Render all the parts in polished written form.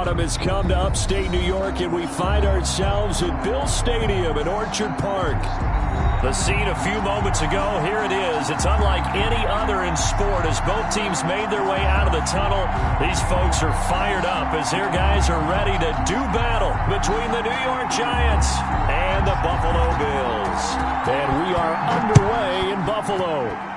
autumn has come to upstate New York, and we find ourselves at Bill Stadium in Orchard Park. The scene a few moments ago, here it is. It's unlike any other in sport as both teams made their way out of the tunnel. These folks are fired up as their guys are ready to do battle between the New York Giants and the Buffalo Bills. And we are underway in Buffalo.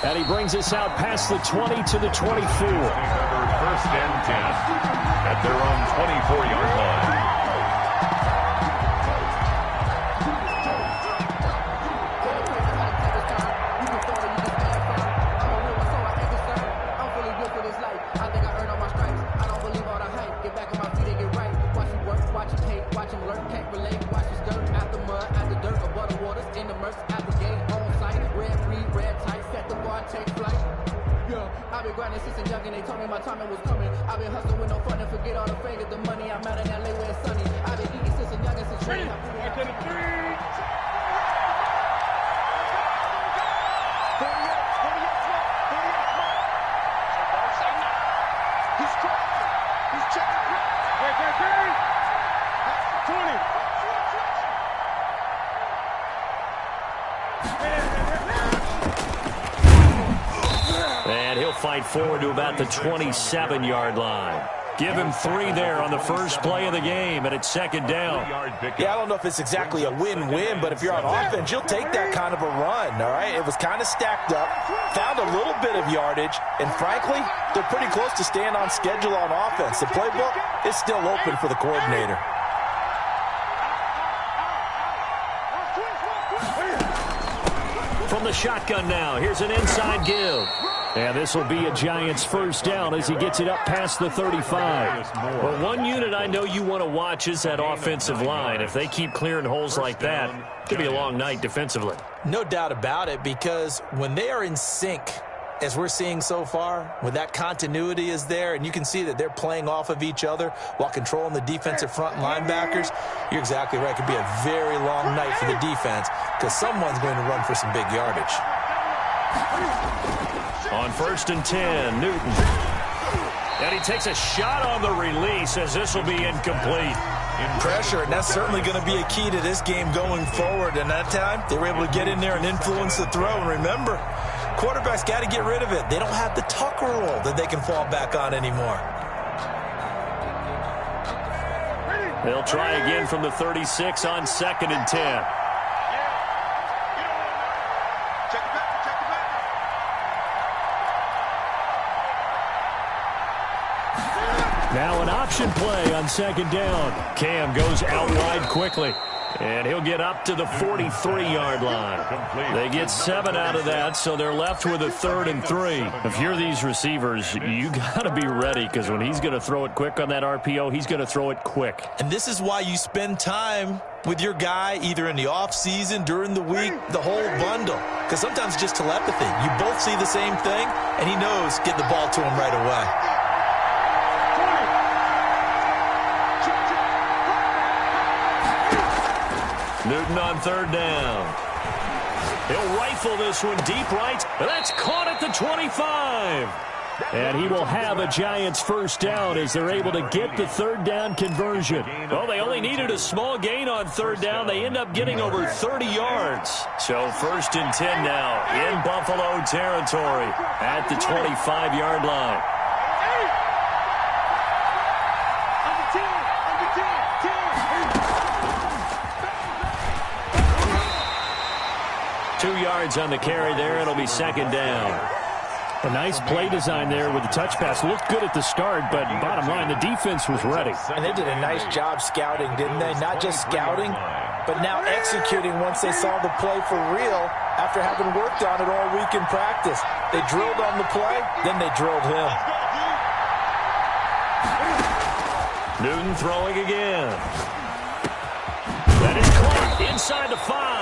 And he brings us out past the 20 to the 24. First and 10 at their own 24-yard line. I've been grinding since a young and they told me my time was coming. I've been hustling with no fun and forget all the fingers, the money. I'm out in LA where it's sunny. I've been eating since a young and since training. And he'll fight forward to about the 27-yard line. Give him 3 there on the first play of the game, and it's second down. Yeah, I don't know if it's exactly a win-win, but if you're on offense, you'll take that kind of a run, all right? It was kind of stacked up, found a little bit of yardage, and frankly, they're pretty close to staying on schedule on offense. The playbook is still open for the coordinator. From the shotgun now, here's an inside give. And this will be a Giants first down as he gets it up past the 35. Well, one unit I know you want to watch is that offensive line. If they keep clearing holes like that, it could be a long night defensively. No doubt about it, because when they are in sync, as we're seeing so far, when that continuity is there and you can see that they're playing off of each other while controlling the defensive front linebackers, you're exactly right. It could be a very long night for the defense because someone's going to run for some big yardage. On first and 10, Newton. And he takes a shot on the release as this will be incomplete. Pressure, and that's certainly going to be a key to this game going forward. And that time, they were able to get in there and influence the throw. And remember, quarterbacks got to get rid of it. They don't have the tuck rule that they can fall back on anymore. They'll try again from the 36 on second and 10. Now an option play on second down. Cam goes out wide quickly. And he'll get up to the 43-yard line. They get 7 out of that, so they're left with a 3rd and 3. If you're these receivers, you got to be ready because when he's going to throw it quick on that RPO, he's going to throw it quick. And this is why you spend time with your guy either in the offseason, during the week, the whole bundle. Because sometimes it's just telepathy. You both see the same thing, and he knows get the ball to him right away. Newton on third down. He'll rifle this one deep right. That's caught at the 25. And he will have a Giants first down as they're able to get the third down conversion. Well, they only needed a small gain on third down. They end up getting over 30 yards. So first and 10 now in Buffalo territory at the 25-yard line. 2 yards on the carry there. It'll be second down. A nice play design there with the touch pass. Looked good at the start, but bottom line, the defense was ready. And they did a nice job scouting, didn't they? Not just scouting, but now executing once they saw the play for real after having worked on it all week in practice. They drilled on the play, then they drilled him. Newton throwing again. That is caught inside the 5.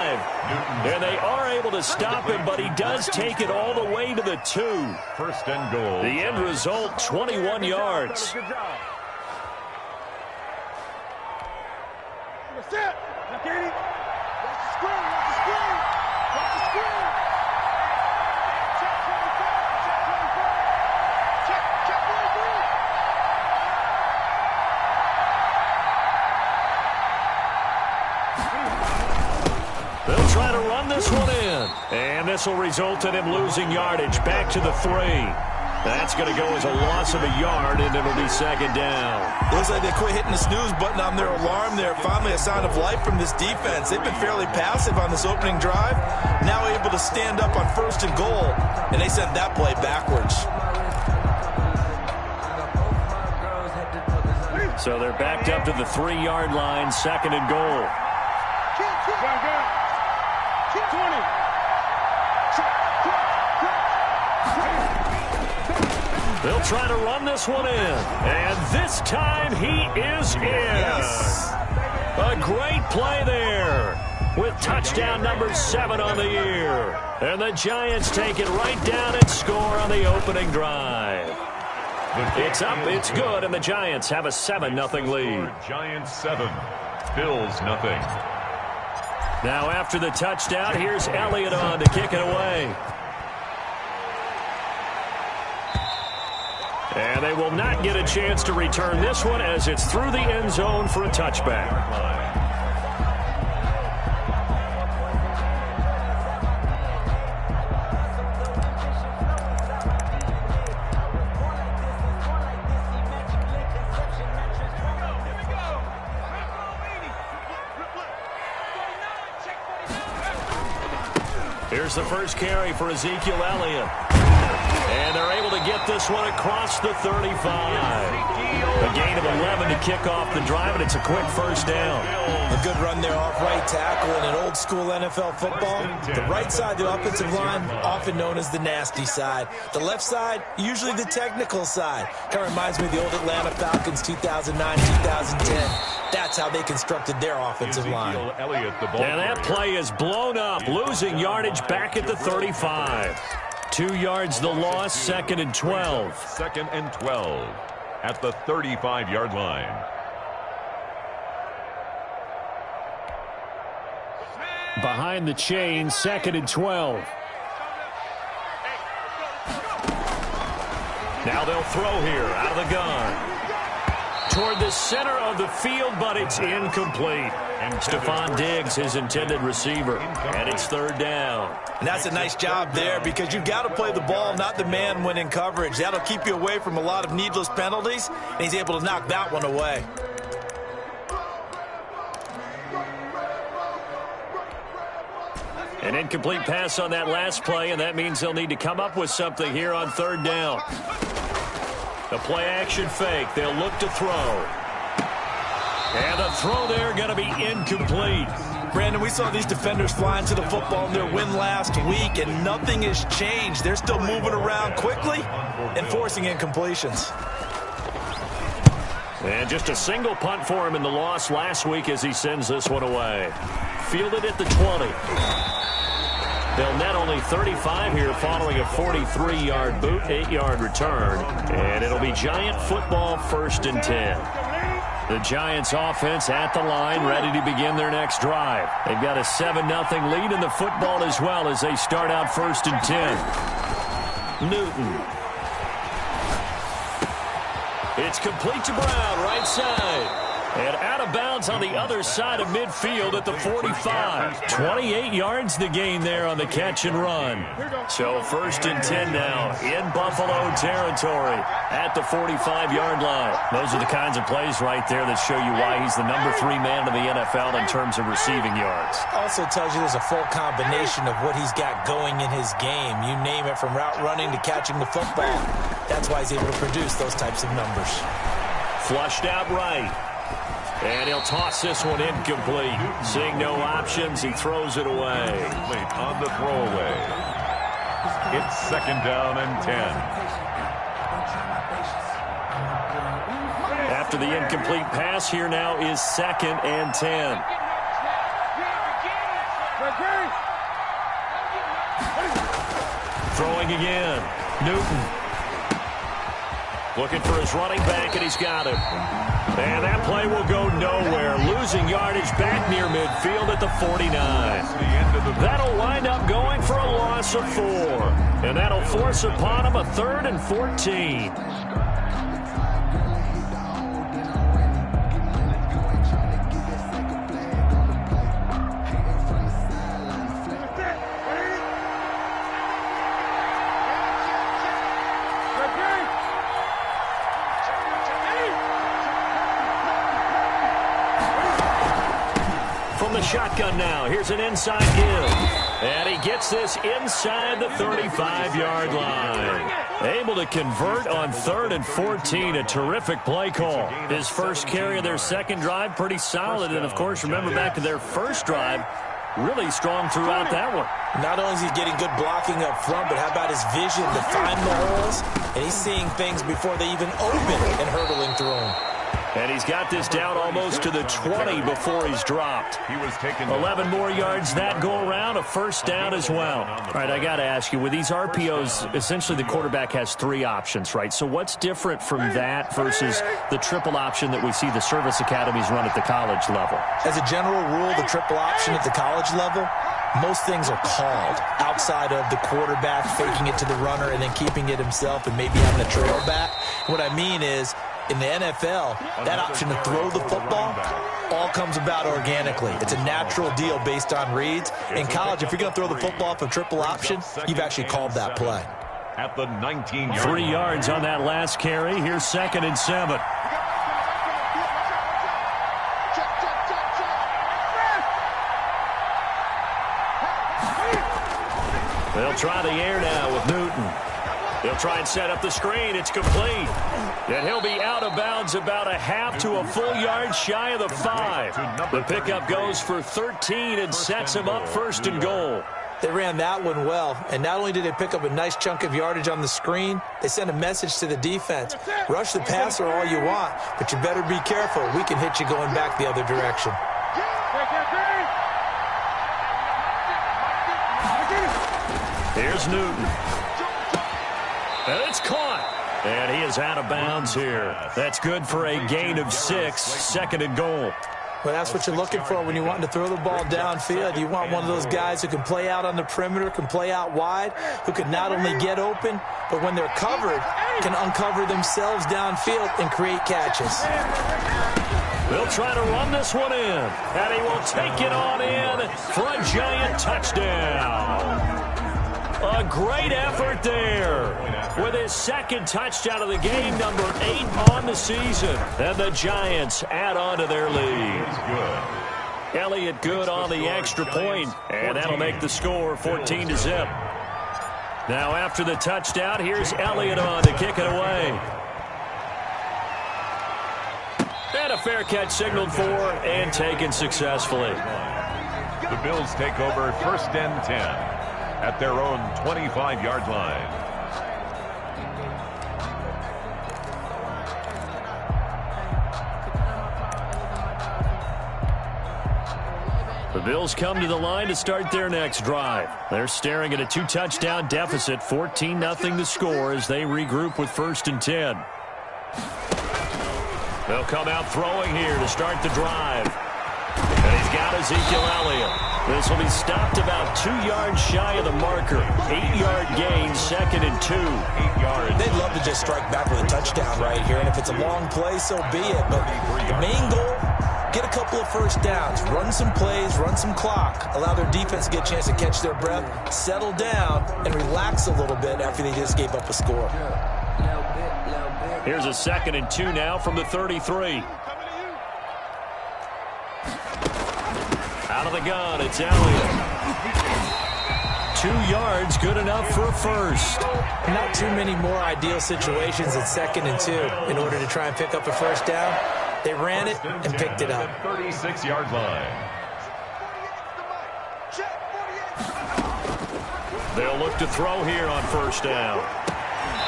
And they are able to stop him, but he does take it all the way to the 2. First and goal. The end result, 21 yards. They'll try to run this one in. And this will result in him losing yardage. Back to the 3. That's going to go as a loss of a yard, and it'll be second down. Looks like they quit hitting the snooze button on their alarm there. Finally a sign of life from this defense. They've been fairly passive on this opening drive. Now able to stand up on 1st and goal, and they sent that play backwards. So they're backed up to the 3-yard line, 2nd and goal. 20. They'll try to run this one in. And this time he is in. Yes. A great play there with touchdown number 7 on the year. And the Giants take it right down and score on the opening drive. It's up, it's good, and the Giants have a 7-0 lead. Giants 7, Bills nothing. Now after the touchdown, here's Elliott on to kick it away. And they will not get a chance to return this one as it's through the end zone for a touchback. Here's the first carry for Ezekiel Elliott. And they're able to get this one across the 35. A gain of 11 to kick off the drive, and it's a quick first down. A good run there off right tackle in an old-school NFL football. The right side, the offensive line, often known as the nasty side. The left side, usually the technical side. Kind of reminds me of the old Atlanta Falcons 2009, 2010. That's how they constructed their offensive line. And that play is blown up, losing yardage back at the 35. 2 yards the loss, 2nd and 12. 2nd and 12 at the 35-yard line. Behind the chain, 2nd and 12. Now they'll throw here out of the gun. Toward the center of the field, but it's incomplete. And Stephon Diggs, his intended receiver. And it's 3rd down. And that's a nice job there because you've got to play the ball, not the man when in coverage. That'll keep you away from a lot of needless penalties, and he's able to knock that one away. An incomplete pass on that last play, and that means they'll need to come up with something here on 3rd down. The play action fake. They'll look to throw. And the throw there going to be incomplete. Brandon, we saw these defenders flying to the football in their win last week, and nothing has changed. They're still moving around quickly and forcing incompletions. And just a single punt for him in the loss last week as he sends this one away. Fielded at the 20. They'll net only 35 here following a 43-yard boot, 8-yard return. And it'll be Giant football, 1st and 10. The Giants offense at the line, ready to begin their next drive. They've got a 7-0 lead in the football as well as they start out 1st and 10. Newton. It's complete to Brown, right side. And out of bounds on the other side of midfield at the 45. 28 yards the gain there on the catch and run. So 1st and 10 now in Buffalo territory at the 45-yard line. Those are the kinds of plays right there that show you why he's the number 3 man in the NFL in terms of receiving yards. Also tells you there's a full combination of what he's got going in his game. You name it, from route running to catching the football. That's why he's able to produce those types of numbers. Flushed out right. And he'll toss this one incomplete. Seeing no options, he throws it away. Late on the throwaway. It's 2nd down and 10. After the incomplete pass, here now is 2nd and 10. Throwing again. Newton. Looking for his running back, and he's got him. And that play will go nowhere. Losing yardage back near midfield at the 49. That'll wind up going for a loss of 4. And that'll force upon him a 3rd and 14. shotgun now. Here's an inside give. And he gets this inside the 35-yard line. Able to convert on 3rd and 14. A terrific play call. His first carry of their second drive, pretty solid. And, of course, remember back to their first drive, really strong throughout that one. Not only is he getting good blocking up front, but how about his vision to find the holes? And he's seeing things before they even open and hurtling through them. And he's got this down almost to the 20 before he's dropped. He was taken 11 more yards that go around, a first down as well. All right, I got to ask you, with these RPOs, essentially the quarterback has 3 options, right? So what's different from that versus the triple option that we see the service academies run at the college level? As a general rule, the triple option at the college level, most things are called outside of the quarterback faking it to the runner and then keeping it himself and maybe having a trail back. What I mean is, in the NFL, that option to throw the football all comes about organically. It's a natural deal based on reads. In college, if you're going to throw the football off a triple option, you've actually called that play. At the 19-yard 3 yards on that last carry. Here's 2nd and 7. They'll try the air now with Newton. He'll try and set up the screen. It's complete. And he'll be out of bounds about a half to a full yard shy of the 5. The pickup goes for 13 and sets him up 1st and goal. They ran that one well, and not only did they pick up a nice chunk of yardage on the screen, they sent a message to the defense. Rush the passer all you want, but you better be careful. We can hit you going back the other direction. Here's Newton. And it's caught. And he is out of bounds here. That's good for a gain of 6, 2nd and goal. Well, that's what you're looking for when you want to throw the ball downfield. You want one of those guys who can play out on the perimeter, can play out wide, who can not only get open, but when they're covered, can uncover themselves downfield and create catches. They'll try to run this one in, and he will take it on in for a giant touchdown. A great effort there with his 2nd touchdown of the game, number 8 on the season. And the Giants add on to their lead. Elliott good on the extra point, and that'll make the score 14-0. Now after the touchdown, here's Elliott on to kick it away. And a fair catch signaled for and taken successfully. The Bills take over 1st and 10 at their own 25-yard line. The Bills come to the line to start their next drive. They're staring at a 2-touchdown deficit, 14-0 the score as they regroup with 1st and 10. They'll come out throwing here to start the drive. And he's got Ezekiel Elliott. This will be stopped about 2 yards shy of the marker. 8-yard gain, 2nd and 2. 8 yards. They'd love to just strike back with a touchdown right here, and if it's a long play, so be it. But the main goal, get a couple of first downs, run some plays, run some clock, allow their defense to get a chance to catch their breath, settle down, and relax a little bit after they just gave up a score. Here's a 2nd and 2 now from the 33. Out of the gun, it's Elliott. 2 yards, good enough for a first. Not too many more ideal situations at 2nd and 2 in order to try and pick up a first down. They ran it and picked it up. 36-yard line. They'll look to throw here on 1st down.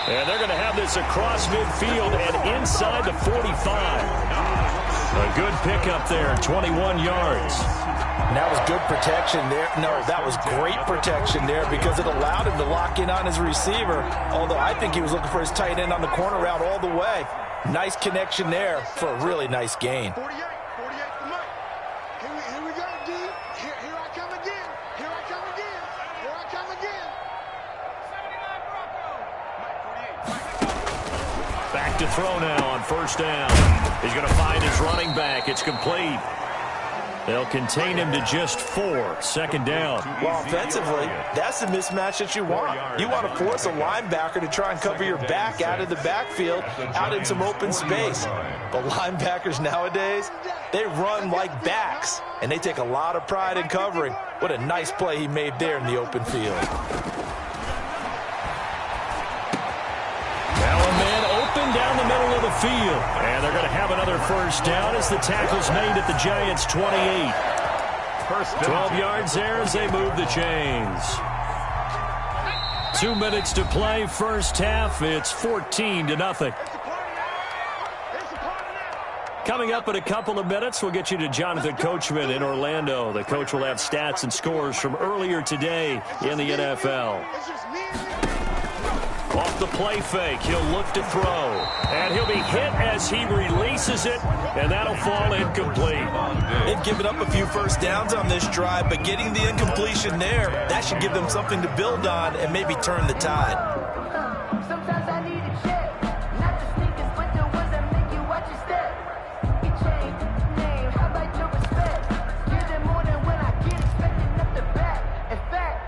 And they're going to have this across midfield and inside the 45. A good pickup there, 21 yards. And that was good protection there. No, that was great protection there because it allowed him to lock in on his receiver, although I think he was looking for his tight end on the corner route all the way. Nice connection there for a really nice gain. 48 to Mike. Here we go, D. Here I come again. Here I come again. Here I come again. 79 Bronco. Back to throw now on 1st down. He's going to find his running back. It's complete. They'll contain him to just 4. Second down. Well, offensively, that's the mismatch that you want. You want to force a linebacker to try and cover your back out of the backfield, out in some open space. But linebackers nowadays, they run like backs, and they take a lot of pride in covering. What a nice play he made there in the open field. Now a man open down the middle of the field. And they're going to have another first down as the tackle's made at the Giants' 28. 12 yards there as they move the chains. 2 minutes to play, first half. It's 14-0. Coming up in a couple of minutes, we'll get you to Jonathan Coachman in Orlando. The coach will have stats and scores from earlier today in the NFL. Off the play fake, he'll look to throw. And he'll be hit as he releases it, and that'll fall incomplete. They've given up a few first downs on this drive, but getting the incompletion there, that should give them something to build on and maybe turn the tide. Sometimes I need a check, not the sneakers, but the ones that make you watch your step. You change name, how about your respect? Give them more than when I get expecting up the back. In fact,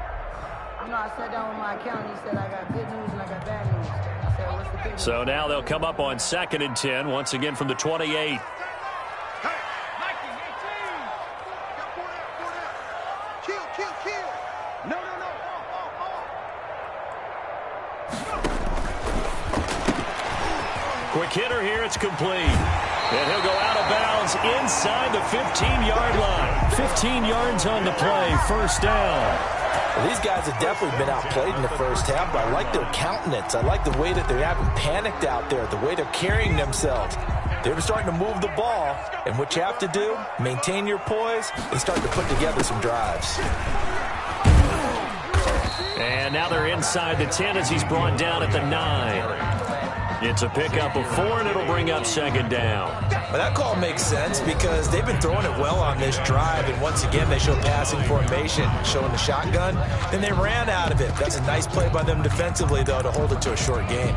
you know, I sat down with my accountant, he said I got good news and I got bad news. I said, what's the good news? So now they'll come up on 2nd and 10, once again from the 28. Quick hitter here, it's complete. And he'll go out of bounds inside the 15-yard line. 15 yards on the play, first down. Well, these guys have definitely been outplayed in the first half, but I like their countenance. I like the way that they haven't panicked out there, the way they're carrying themselves. They're starting to move the ball, and what you have to do, maintain your poise and start to put together some drives. And now they're inside the 10 as he's brought down at the 9. It's a pickup of 4, and it'll bring up second down. Well, that call makes sense because they've been throwing it well on this drive, and once again they show passing formation, showing the shotgun. Then they ran out of it. That's a nice play by them defensively, though, to hold it to a short game.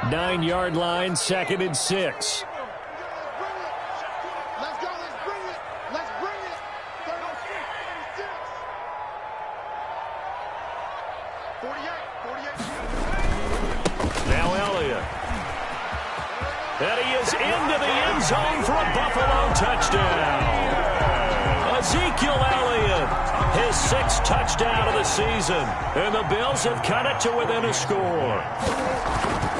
Nine-yard line, 2nd and 6. Let's go. Let's bring it. Let's bring it. 36. 48. Now Elliott. And he is into the end zone for a Buffalo touchdown. Ezekiel Elliott, his 6th touchdown of the season. And the Bills have cut it to within a score.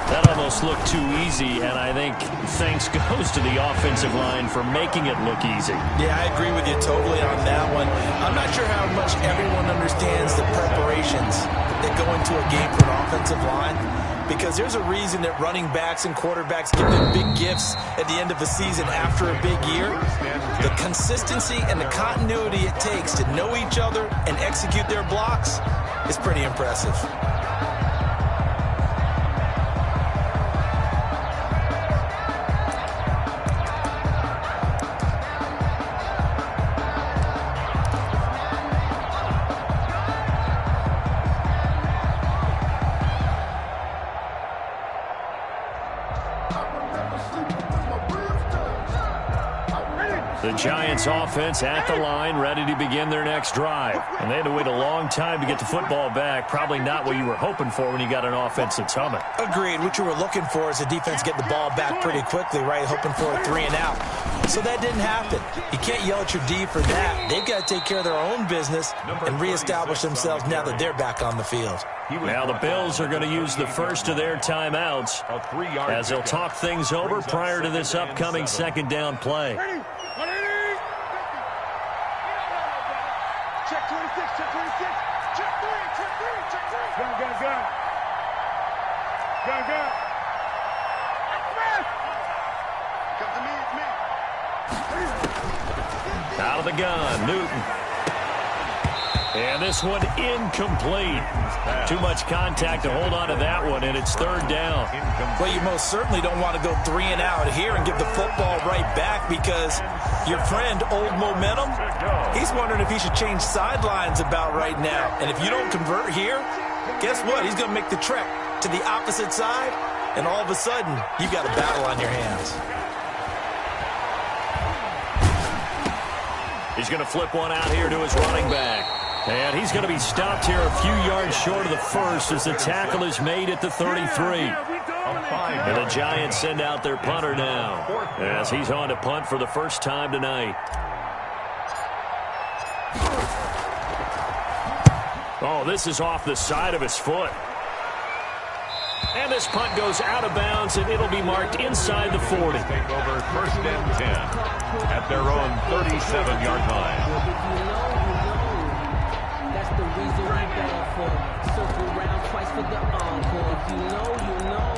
That almost looked too easy, and I think thanks goes to the offensive line for making it look easy. Yeah, I agree with you totally on that one. I'm not sure how much everyone understands the preparations that go into a game for an offensive line, because there's a reason that running backs and quarterbacks give them big gifts at the end of the season after a big year. The consistency and the continuity it takes to know each other and execute their blocks is pretty impressive. The Giants offense at the line, ready to begin their next drive. And they had to wait a long time to get the football back. Probably not what you were hoping for when you got an offense that's humming. Agreed. What you were looking for is the defense get the ball back pretty quickly, right? Hoping for a 3 and out. So that didn't happen. You can't yell at your D for that. They've got to take care of their own business and reestablish themselves now that they're back on the field. Now the Bills are going to use the first of their timeouts as they'll talk things over prior to this upcoming second down play. Check 26, check 26. Check 3, check 3, check 3. Gun. Come to me, it's me. Out of the gun, Newton. And this one incomplete. Too much contact to hold on to that one, and it's third down. Well, you most certainly don't want to go 3 and out here and give the football right back, because your friend, Old Momentum, he's wondering if he should change sidelines about right now. And if you don't convert here, guess what? He's going to make the trek to the opposite side, and all of a sudden, you've got a battle on your hands. He's going to flip one out here to his running back. And he's going to be stopped here a few yards short of the first as the tackle is made at the 33. And the Giants send out their punter now as he's on to punt for the first time tonight. Oh, this is off the side of his foot. And this punt goes out of bounds, and it'll be marked inside the 40. Take over first and 10 at their own 37-yard line. That's the reason we beg for. Circle round twice for the encore. If you know, you know.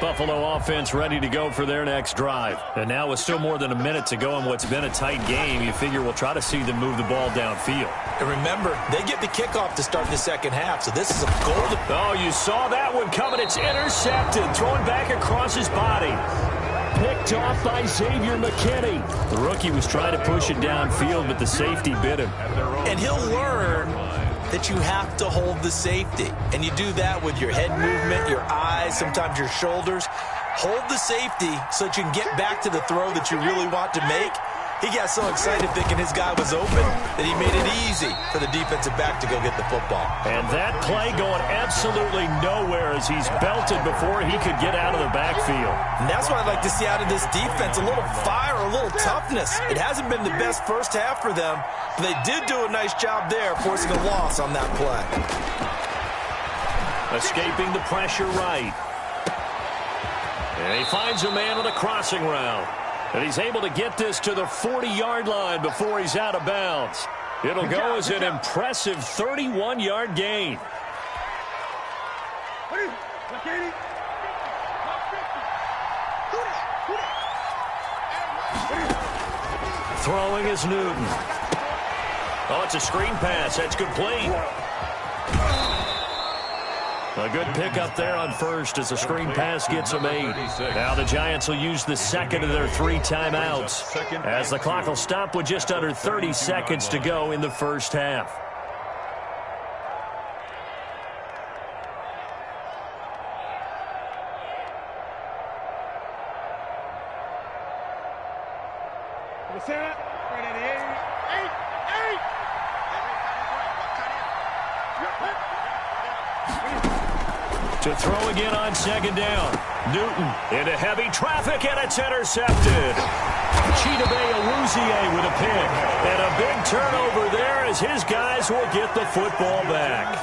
Buffalo offense ready to go for their next drive. And now with still more than a minute to go in what's been a tight game, you figure we'll try to see them move the ball downfield. And remember, they get the kickoff to start the second half, so this is a golden... Oh, you saw that one coming. It's intercepted. Throwing back across his body. Picked off by Xavier McKinney. The rookie was trying to push it downfield, but the safety bit him. And he'll learn that you have to hold the safety. And you do that with your head movement, your eyes, sometimes your shoulders. Hold the safety so that you can get back to the throw that you really want to make. He got so excited thinking his guy was open that he made it easy for the defensive back to go get the football. And that play going absolutely nowhere as he's belted before he could get out of the backfield. And that's what I'd like to see out of this defense, a little fire, a little toughness. It hasn't been the best first half for them, but they did do a nice job there forcing a loss on that play. Escaping the pressure right. And he finds a man on the crossing route. And he's able to get this to the 40-yard line before he's out of bounds. It'll go as an impressive 31-yard gain. Throwing is Newton. Oh, it's a screen pass. That's complete. A good pickup there on first as the screen pass gets a made. Now the Giants will use the second of their 3 timeouts as the clock will stop with just under 30 seconds to go in the first half. To throw again on second down. Newton into heavy traffic, and it's intercepted. Chidobe Awuzie with a pick. And a big turnover there as his guys will get the football back.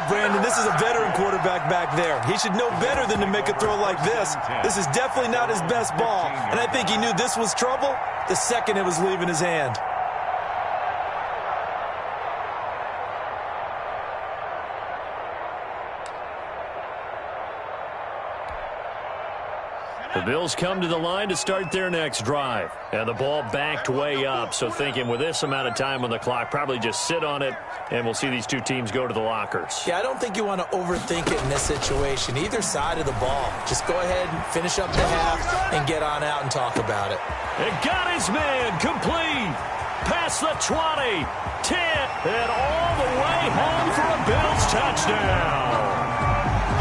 Brandon, this is a veteran quarterback back there. He should know better than to make a throw like this. This is definitely not his best ball. And I think he knew this was trouble the second it was leaving his hand. The Bills come to the line to start their next drive. And the ball backed way up, so thinking with this amount of time on the clock, probably just sit on it, and we'll see these two teams go to the lockers. Yeah, I don't think you want to overthink it in this situation. Either side of the ball. Just go ahead and finish up the half and get on out and talk about it. And got his man complete. Past the 20, 10, and all the way home for a Bills touchdown.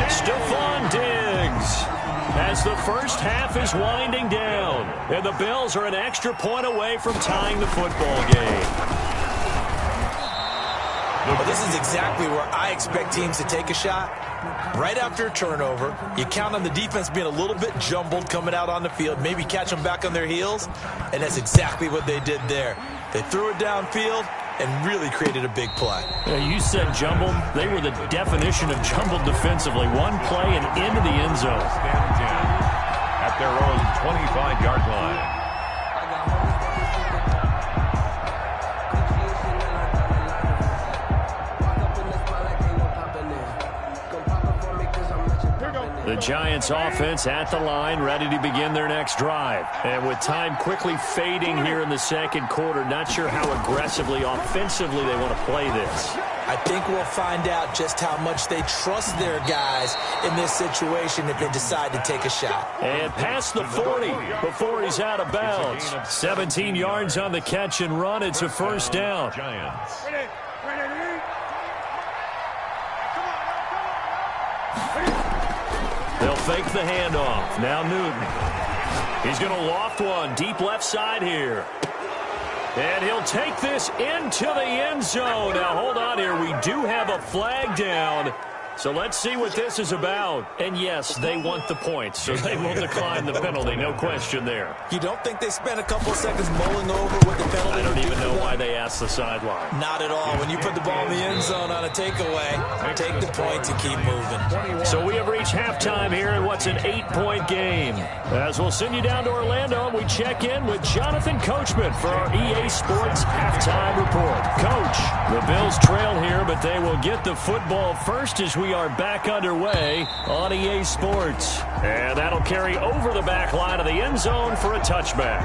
Stephon Diggs. As the first half is winding down, and the Bills are an extra point away from tying the football game. Well, this is exactly where I expect teams to take a shot. Right after a turnover, you count on the defense being a little bit jumbled coming out on the field, maybe catch them back on their heels, and that's exactly what they did there. They threw it downfield and really created a big play. Yeah, you said jumbled. They were the definition of jumbled defensively. One play and into the end zone. At their own 25-yard line. The Giants offense at the line, ready to begin their next drive. And with time quickly fading here in the second quarter, not sure how aggressively, offensively they want to play this. I think we'll find out just how much they trust their guys in this situation if they decide to take a shot. And past the 40 before he's out of bounds. 17 yards on the catch and run. It's a first down. Giants. They'll fake the handoff. Now Newton. He's going to loft one deep left side here. And he'll take this into the end zone. Now, hold on here. We do have a flag down. So let's see what this is about. And, yes, they want the points, so they will decline the penalty. No question there. You don't think they spent a couple of seconds mulling over what the penalty I don't even know why they asked the sideline. Not at all. When you put the ball in the end zone on a takeaway, take the points and keep moving. So we have reached halftime here in what's an 8-point game. As we'll send you down to Orlando, we check in with Jonathan Coachman for our EA Sports Halftime Report. Coach, the Bills trail here, but they will get the football first as we are back underway on EA Sports. And that'll carry over the back line of the end zone for a touchback.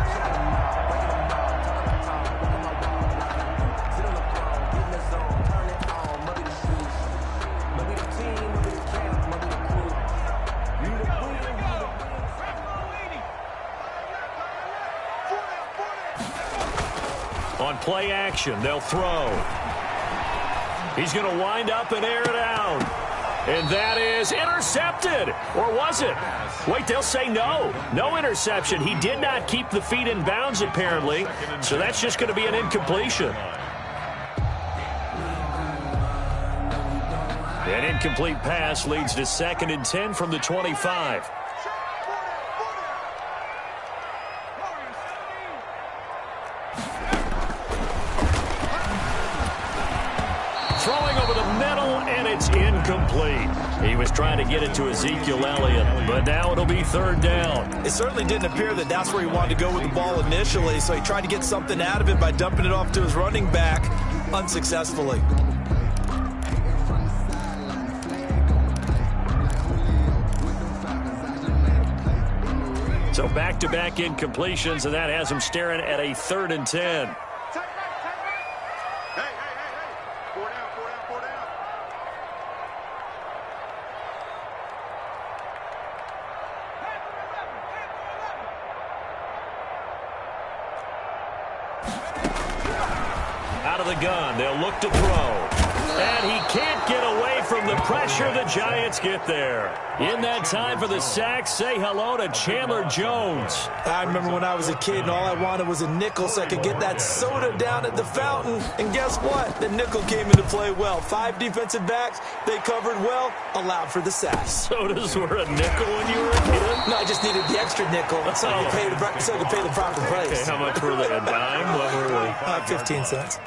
On play action, they'll throw. He's going to wind up and air it out. And that is intercepted. Or was it? Wait, they'll say no. No interception. He did not keep the feet in bounds, apparently. So that's just going to be an incompletion. An incomplete pass leads to 2nd and 10 from the 25. Throwing over the middle, and it's incomplete. He was trying to get it to Ezekiel Elliott, but now it'll be 3rd down. It certainly didn't appear that that's where he wanted to go with the ball initially, so he tried to get something out of it by dumping it off to his running back unsuccessfully. So back-to-back incompletions, and that has him staring at a 3rd and 10. Out of the gun, they'll look to throw. And he can't get away from the pressure. The Giants get there. In that time for the sack, say hello to Chandler Jones. I remember when I was a kid and all I wanted was a nickel so I could get that soda down at the fountain. And guess what? The nickel came into play well. 5 defensive backs, they covered well, allowed for the sack. Sodas were a nickel when you were a kid? No, I just needed the extra nickel so I could pay the proper price. Okay, how much were they? A dime? What were they? 15 cents.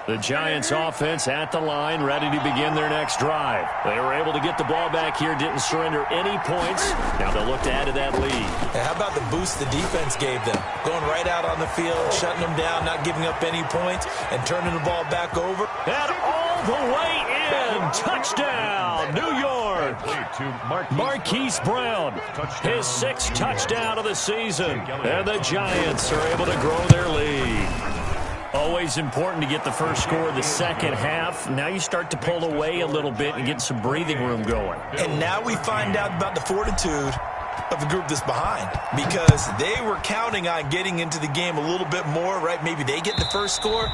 The Giants offense at the line, ready to begin their next drive. They were able to get the ball back here, didn't surrender any points. Now they'll look to add to that lead. How about the boost the defense gave them? Going right out on the field, shutting them down, not giving up any points, and turning the ball back over. And all the way in. Touchdown, New York. Marquise Brown, his 6th touchdown of the season. And the Giants are able to grow their lead. Always important to get the first score of the second half. Now you start to pull away a little bit and get some breathing room going. And now we find out about the fortitude of the group that's behind, because they were counting on getting into the game a little bit more, right? Maybe they get the first score.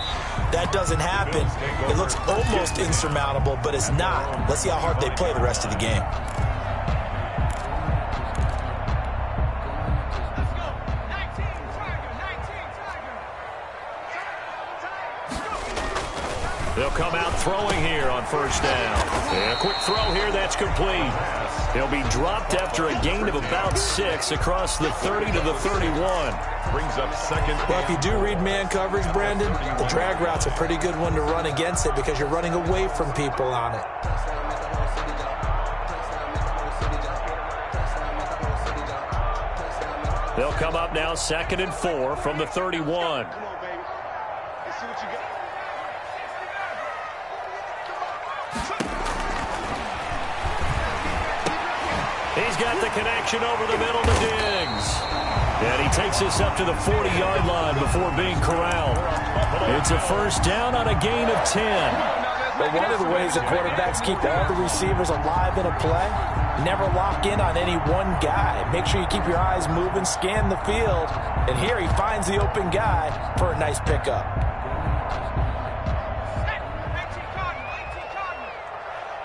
That doesn't happen. It looks almost insurmountable, but it's not. Let's see how hard they play the rest of the game. They'll come out throwing here on 1st down. And a quick throw here, that's complete. He'll be dropped after a gain of about 6 across the 30 to the 31. Brings up 2nd. Well, if you do read man coverage, Brandon, the drag route's a pretty good one to run against it because you're running away from people on it. They'll come up now 2nd and 4 from the 31. Come on, baby. Let's see what you got. He's got the connection over the middle to Diggs. And he takes this up to the 40-yard line before being corralled. It's a first down on a gain of 10. But one of the ways that quarterbacks keep all the receivers alive in a play, never lock in on any one guy. Make sure you keep your eyes moving, scan the field. And here he finds the open guy for a nice pickup.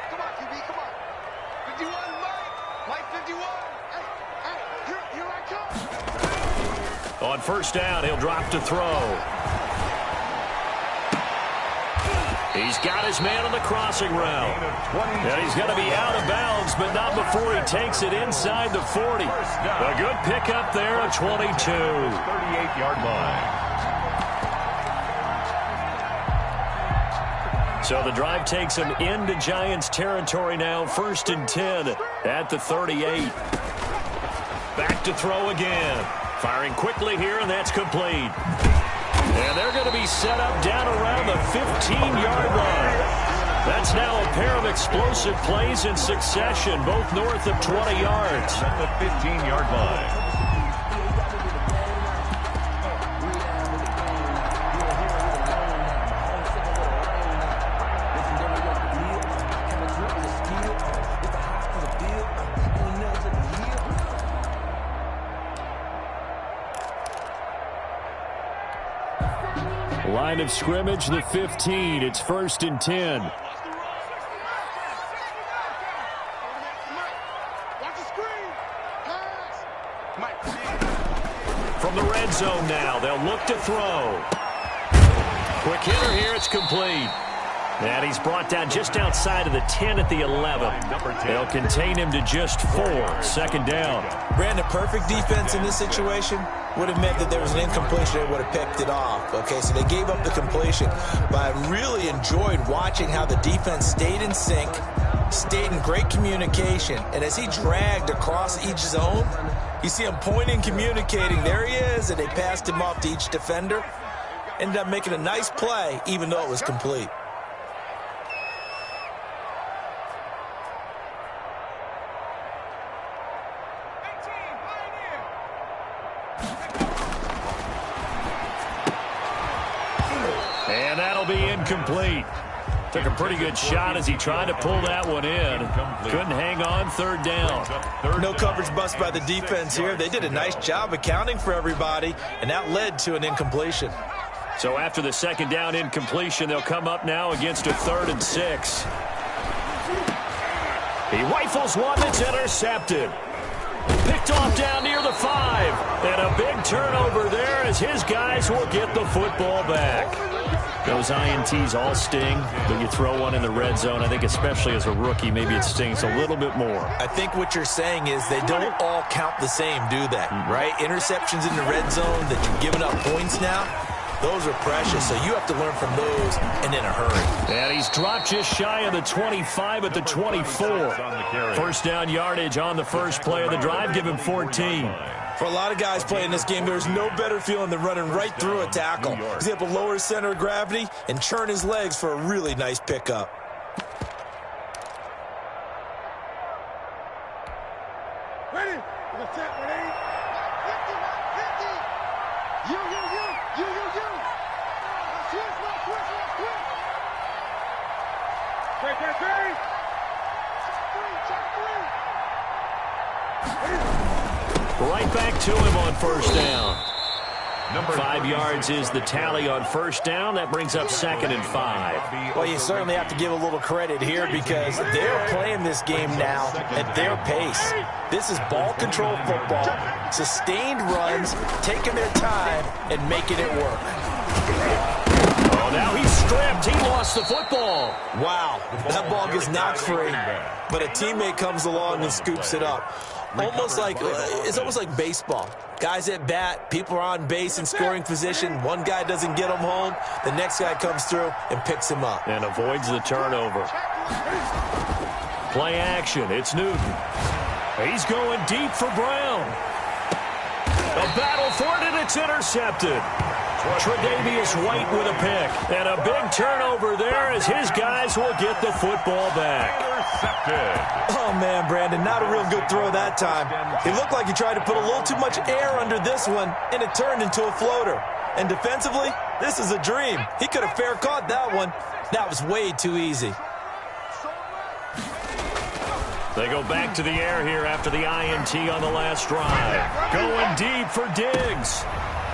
Come on, QB, come on. 51, Mike 51. Hey, here I come. On first down, he'll drop to throw. He's got his man on the crossing route. And he's going to be out of bounds, but not before he takes it inside the 40. A good pickup there at 22. 38-yard line. So the drive takes him into Giants territory now. First and 10 at the 38. Back to throw again. Firing quickly here, and that's complete. And they're going to be set up down around the 15-yard line. That's now a pair of explosive plays in succession, both north of 20 yards. At the 15-yard line. Line of scrimmage, the 15. It's first and 10. Watch the screen. Pass. Mike. From the red zone now, they'll look to throw. Quick hitter here, it's complete. And he's brought down just outside of the 10 at the 11. They'll contain him to just 4. Second down. Brandon, perfect defense in this situation would have meant that there was an incompletion. They would have picked it off. Okay, so they gave up the completion. But I really enjoyed watching how the defense stayed in sync, stayed in great communication. And as he dragged across each zone, you see him pointing, communicating. There he is, and they passed him off to each defender. Ended up making a nice play, even though it was complete. And that'll be incomplete. Took a pretty good shot as he tried to pull that one in. Couldn't hang on. Third down. No coverage bust by the defense here. They did a nice job accounting for everybody, and that led to an incompletion. So after the second down incompletion, they'll come up now against a 3rd and 6. He rifles one that's intercepted. Picked off down near the 5. And a big turnover there as his guys will get the football back. Those INTs all sting, but you throw one in the red zone, I think especially as a rookie, maybe it stings a little bit more. I think what you're saying is they don't all count the same, do they? Right? Interceptions in the red zone that you're giving up points now, those are precious, so you have to learn from those and in a hurry. And he's dropped just shy of the 25 at the 24. First down yardage on the first play of the drive, give him 14. For a lot of guys playing this game, there's no better feeling than running right through a tackle. He's able to lower his center of gravity and churn his legs for a really nice pickup. Ready? For the set, ready? 50. You. Switch. Quick. Check 3. Right back to him on first down. 5 yards is the tally on first down. That brings up 2nd and 5. Well, you certainly have to give a little credit here because they're playing this game now at their pace. This is ball control football, sustained runs, taking their time and making it work. Oh, now he's stripped. He lost the football. Wow, that ball gets knocked free, but a teammate comes along and scoops it up. It's almost like baseball. Guys at bat, people are on base in scoring position. One guy doesn't get him home. The next guy comes through and picks him up. And avoids the turnover. Play action. It's Newton. He's going deep for Brown. A battle for it, and it's intercepted. Tre'Davious White with a pick. And a big turnover there as his guys will get the football back. Oh, man, Brandon, not a real good throw that time. It looked like he tried to put a little too much air under this one, and it turned into a floater. And defensively, this is a dream. He could have fair caught that one. That was way too easy. They go back to the air here after the INT on the last drive. Going deep for Diggs.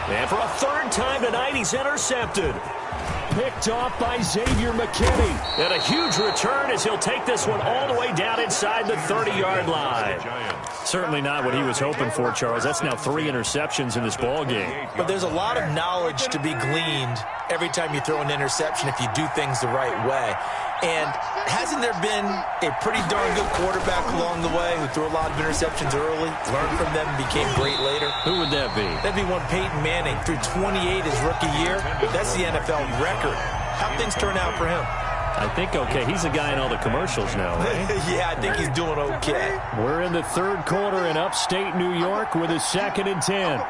And for a third time tonight, he's intercepted. Picked off by Xavier McKinney. And a huge return as he'll take this one all the way down inside the 30-yard line. Certainly not what he was hoping for, Charles. That's now 3 interceptions in this ball game. But there's a lot of knowledge to be gleaned every time you throw an interception if you do things the right way. And hasn't there been a pretty darn good quarterback along the way who threw a lot of interceptions early, learned from them, and became great later? Who would that be? That'd be one Peyton Manning. Threw 28 his rookie year. That's the NFL record. How'd things turn out for him? I think okay. He's a guy in all the commercials now, right? Yeah, I think he's doing okay. We're in the third quarter in upstate New York with a 2nd and 10.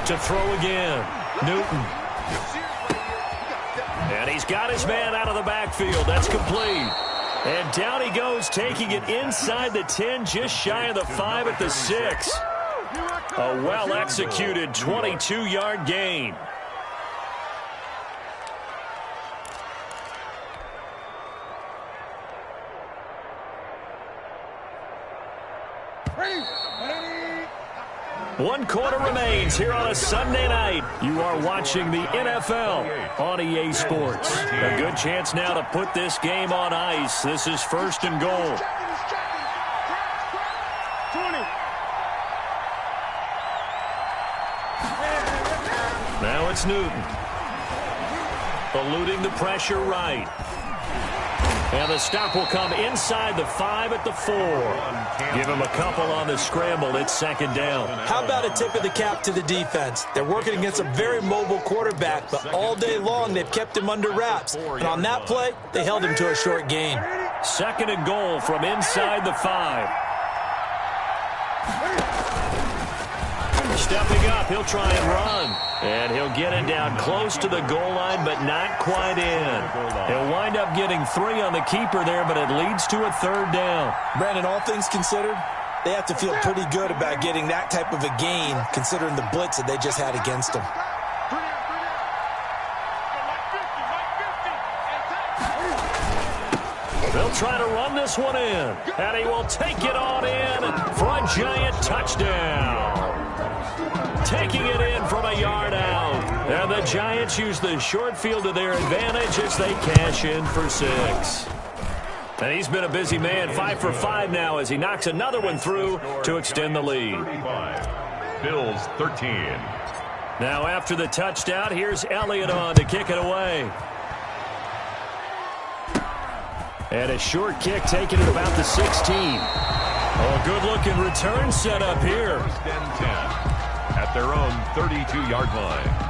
To throw again. Newton. And he's got his man out of the backfield. That's complete. And down he goes, taking it inside the 10, just shy of the 5 at the 6. A well-executed 22-yard gain. One quarter remains here on a Sunday night. You are watching the NFL on EA Sports. A good chance now to put this game on ice. This is 1st and goal. Now it's Newton. Eluding the pressure right. And the stop will come inside the 5 at the 4. Give him a couple on the scramble. It's 2nd down. How about a tip of the cap to the defense? They're working against a very mobile quarterback, but all day long they've kept him under wraps. And on that play, they held him to a short gain. 2nd and goal from inside the 5. Stepping up, he'll try and run. And he'll get it down close to the goal line, but not quite in. He'll wind up getting 3 on the keeper there, but it leads to a 3rd down. Brandon, all things considered, they have to feel pretty good about getting that type of a gain, considering the blitz that they just had against them. They'll try to run this one in, and he will take it on in for a giant touchdown. Taking it in from a yard out. And the Giants use the short field to their advantage as they cash in for 6. And he's been a busy man, 5 for 5 now as he knocks another one through to extend the lead. Bills 13. Now after the touchdown, here's Elliott on to kick it away. And a short kick taken at about the 16. Oh, good-looking return set up here. 1st and 10. At their own 32-yard line.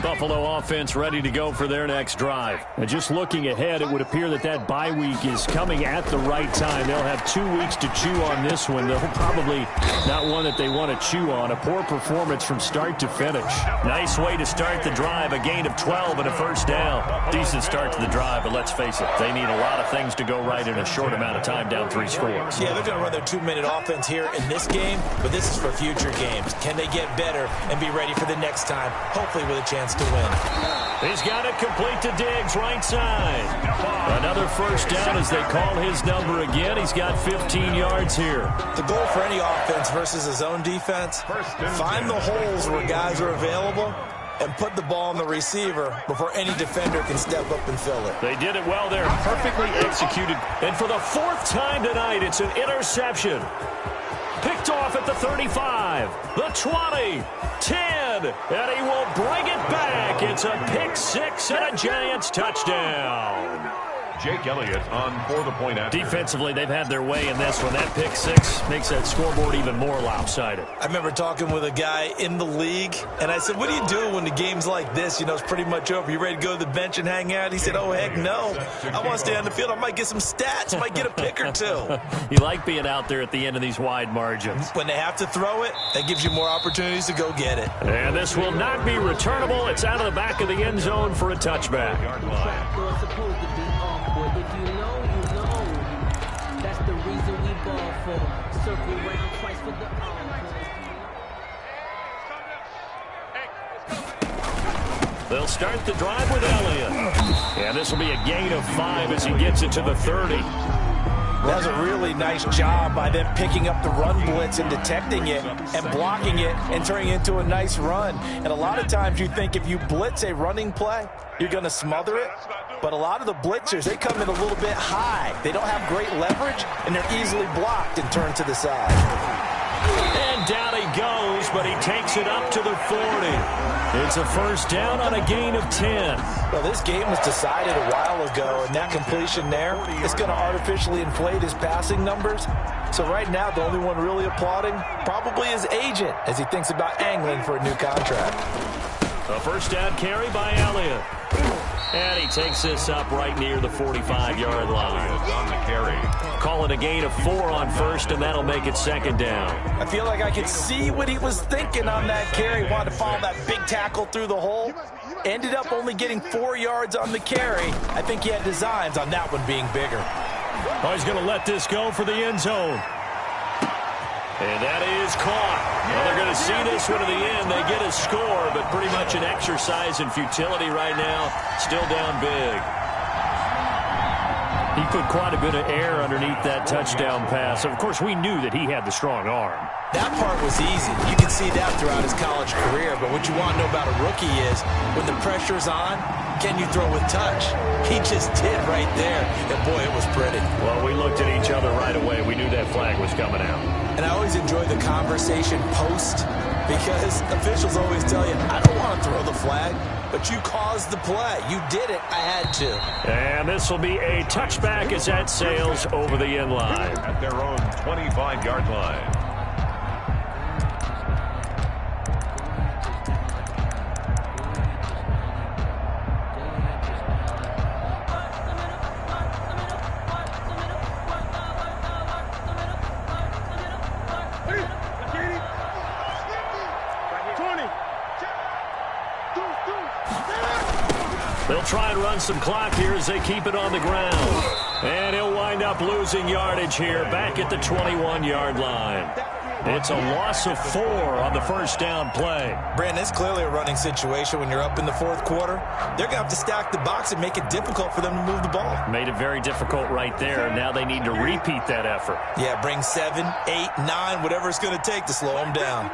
Buffalo offense ready to go for their next drive. And just looking ahead, it would appear that that bye week is coming at the right time. They'll have 2 weeks to chew on this one. They'll probably not one that they want to chew on. A poor performance from start to finish. Nice way to start the drive. A gain of 12 and a 1st down. Decent start to the drive, but let's face it, they need a lot of things to go right in a short amount of time, down 3 scores. Yeah, they're going to run their 2-minute offense here in this game, but this is for future games. Can they get better and be ready for the next time, hopefully with a chance to win? He's got it complete to Diggs, right side. Another 1st down as they call his number again. He's got 15 yards here. The goal for any offense versus his own defense, find the holes where guys are available and put the ball on the receiver before any defender can step up and fill it. They did it well there, perfectly executed. And for the 4th time tonight, it's an interception. Picked off at the 35, the 20, 10, and he will bring it back. It's a pick 6 and a Giants touchdown. Jake Elliott on for the point after. Defensively, they've had their way in this one. That pick six makes that scoreboard even more lopsided. I remember talking with a guy in the league, and I said, what do you do when the game's like this? You know, it's pretty much over. You ready to go to the bench and hang out? He said, oh, heck no. I want to stay on the field. I might get some stats. I might get a pick or two. You like being out there at the end of these wide margins. When they have to throw it, that gives you more opportunities to go get it. And this will not be returnable. It's out of the back of the end zone for a touchback. Supposed to be awkward. If you know, you know. That's the reason we ball for. Circle round twice for the They'll start the drive with Elliott. And this will be a gain of 5 as he gets it to the 30. That was a really nice job by them picking up the run blitz and detecting it and blocking it and turning it into a nice run. And a lot of times you think if you blitz a running play, you're going to smother it. But a lot of the blitzers, they come in a little bit high. They don't have great leverage, and they're easily blocked and turned to the side. And down he goes, but he takes it up to the 40. It's a first down on a gain of 10. Well, this game was decided a while ago, and that completion there is going to artificially inflate his passing numbers. So right now, the only one really applauding probably his agent as he thinks about angling for a new contract. A first down carry by Elliott. And he takes this up right near the 45-yard line. On the carry. Call it a gain of 4 on first, and that'll make it second down. I feel like I could see what he was thinking on that carry. Wanted to follow that big tackle through the hole. Ended up only getting 4 yards on the carry. I think he had designs on that one being bigger. Oh, he's going to let this go for the end zone. And that is caught. Well, they're going to see this one to the end. They get a score, but pretty much an exercise in futility right now. Still down big. He put quite a bit of air underneath that touchdown pass. Of course, we knew that he had the strong arm. That part was easy. You can see that throughout his college career. But what you want to know about a rookie is when the pressure's on, can you throw with touch? He just did right there. And, boy, it was pretty. Well, we looked at each other right away. We knew that flag was coming out. And I always enjoy the conversation post because officials always tell you, I don't want to throw the flag, but you caused the play. You did it. I had to. And this will be a touchback as that sails over the end line. At their own 25-yard line. They'll try and run some clock here as they keep it on the ground. And he'll wind up losing yardage here back at the 21-yard line. It's a loss of 4 on the first down play. Brandon, it's clearly a running situation when you're up in the fourth quarter. They're going to have to stack the box and make it difficult for them to move the ball. Made it very difficult right there. Now they need to repeat that effort. Yeah, bring 7, 8, 9, whatever it's going to take to slow them down.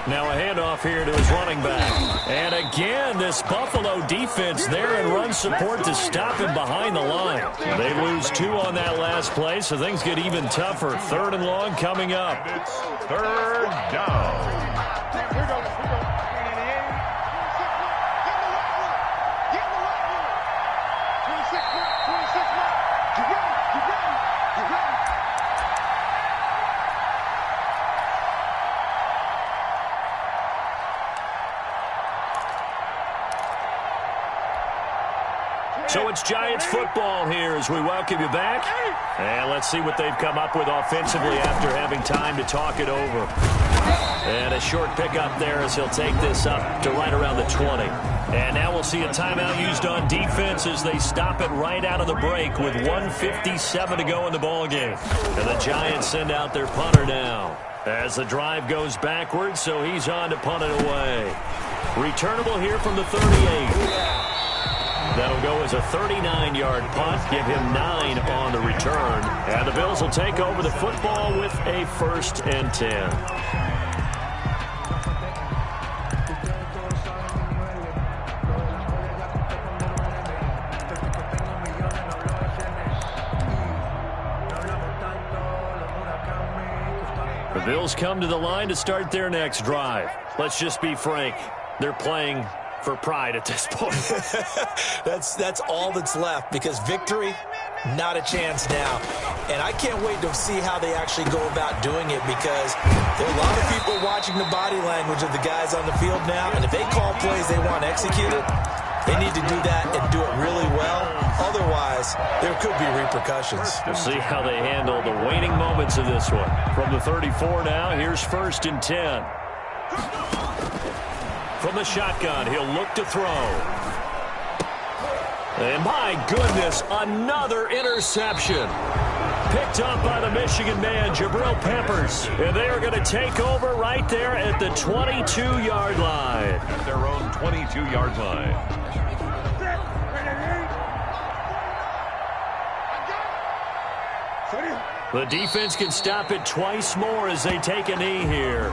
Now a handoff here to his running back. And again, this Buffalo defense there in run support to stop him behind the line. They lose 2 on that last play, so things get even tougher. 3rd and long coming up. It's 3rd down. So it's Giants football here as we welcome you back. And let's see what they've come up with offensively after having time to talk it over. And a short pickup there as he'll take this up to right around the 20. And now we'll see a timeout used on defense as they stop it right out of the break with 1:57 to go in the ballgame. And the Giants send out their punter now as the drive goes backwards, so he's on to punt it away. Returnable here from the 38. That'll go as a 39-yard punt, give him 9 on the return. And the Bills will take over the football with a 1st and 10. The Bills come to the line to start their next drive. Let's just be frank. They're playing for pride at this point. That's all that's left, because victory, not a chance now. And I can't wait to see how they actually go about doing it, because there are a lot of people watching the body language of the guys on the field now, and if they call plays they want executed, they need to do that and do it really well. Otherwise, there could be repercussions. We'll see how they handle the waning moments of this one. From the 34 now, here's 1st and 10. From the shotgun, he'll look to throw. And my goodness, another interception. Picked up by the Michigan man, Jabril Peppers. And they are going to take over right there at the 22-yard line. At their own 22-yard line. The defense can stop it twice more as they take a knee here.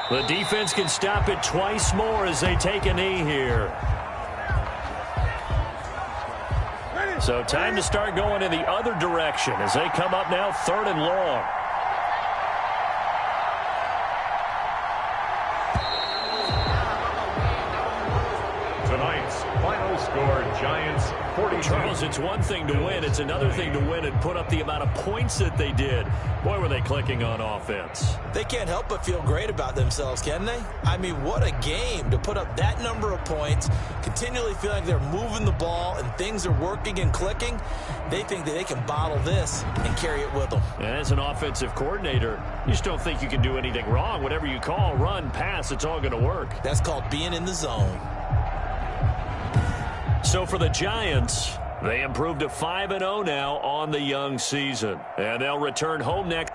The defense can stop it twice more as they take a knee here. So time to start going in the other direction as they come up now 3rd and long. Tonight's final score, Giants 42. Charles, it's one thing to win. It's another thing to win and put up the amount of points that they did. Boy, were they clicking on offense. They can't help but feel great about themselves, can they? I mean, what a game to put up that number of points, continually feel like they're moving the ball and things are working and clicking. They think that they can bottle this and carry it with them. And as an offensive coordinator, you just don't think you can do anything wrong. Whatever you call, run, pass, it's all going to work. That's called being in the zone. So for the Giants, they improved to 5-0 now on the young season. And they'll return home next.